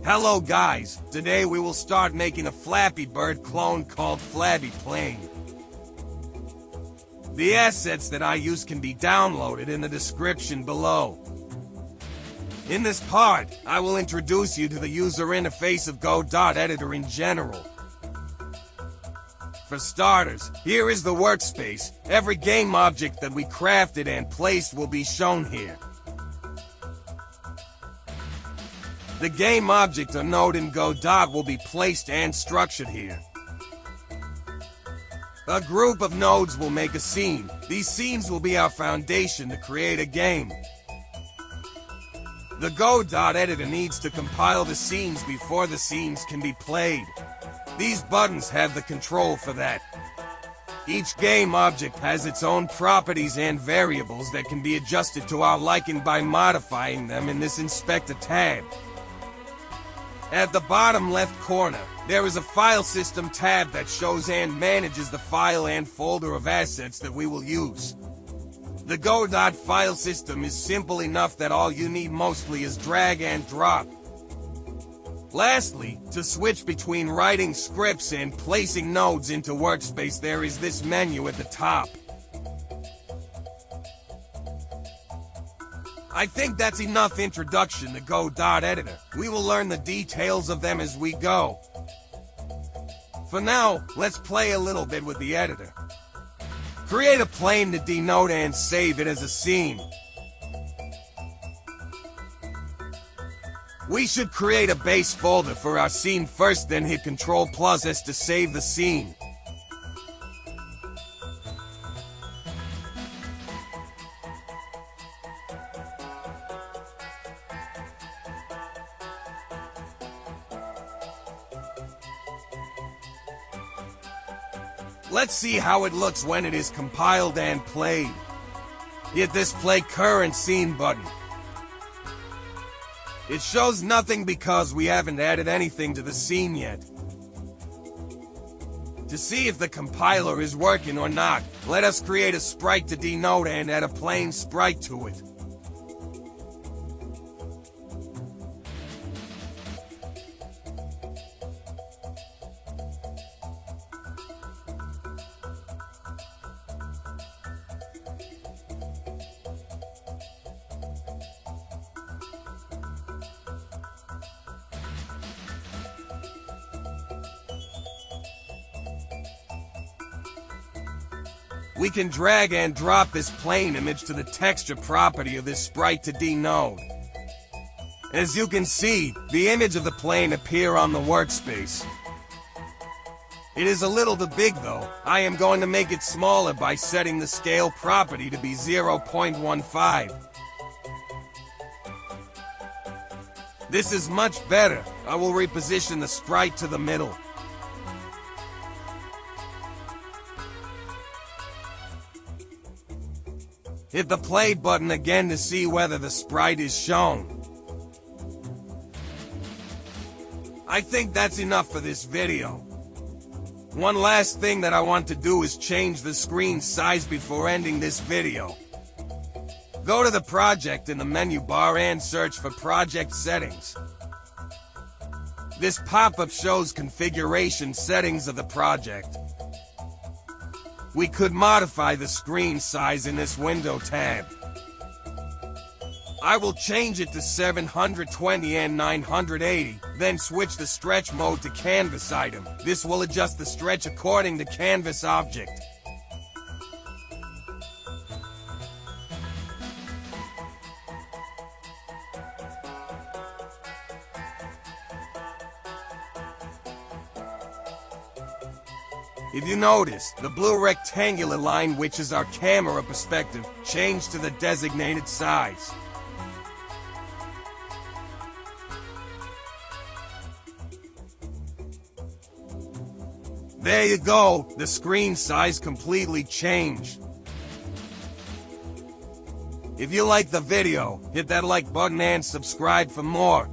Hello guys, today we will start making a Flappy Bird clone called Flabby Plane. The assets that I use can be downloaded in the description below. In this part, I will introduce you to the user interface of Godot editor in general. For starters, here is the workspace. Every game object that we crafted and placed will be shown here. The game object or node in Godot will be placed and structured here. A group of nodes will make a scene. These scenes will be our foundation to create a game. The Godot editor needs to compile the scenes before the scenes can be played. These buttons have the control for that. Each game object has its own properties and variables that can be adjusted to our liking by modifying them in this Inspector tab. At the bottom left corner, there is a File System tab that shows and manages the file and folder of assets that we will use. The Godot file system is simple enough that all you need mostly is drag and drop. Lastly, to switch between writing scripts and placing nodes into Workspace, there is this menu at the top. I think that's enough introduction to Godot editor. We will learn the details of them as we go. For now, let's play a little bit with the editor. Create a plane to denote and save it as a scene. We should create a base folder for our scene first, then hit Ctrl+S to save the scene. Let's see how it looks when it is compiled and played. Hit this Play Current Scene button. It shows nothing because we haven't added anything to the scene yet. To see if the compiler is working or not, let us create a sprite to denote and add a plain sprite to it. We can drag and drop this plane image to the texture property of this sprite to denote. As you can see, the image of the plane appear on the workspace. It is a little too big though. I am going to make it smaller by setting the scale property to be 0.15. This is much better. I will reposition the sprite to the middle. Hit the play button again to see whether the sprite is shown. I think that's enough for this video. One last thing that I want to do is change the screen size before ending this video. Go to the project in the menu bar and search for Project Settings. This pop-up shows configuration settings of the project. We could modify the screen size in this window tab. I will change it to 720 and 980, then switch the stretch mode to canvas item. This will adjust the stretch according to canvas object. If you notice, the blue rectangular line, which is our camera perspective, changed to the designated size. There you go, the screen size completely changed. If you like the video, hit that like button and subscribe for more.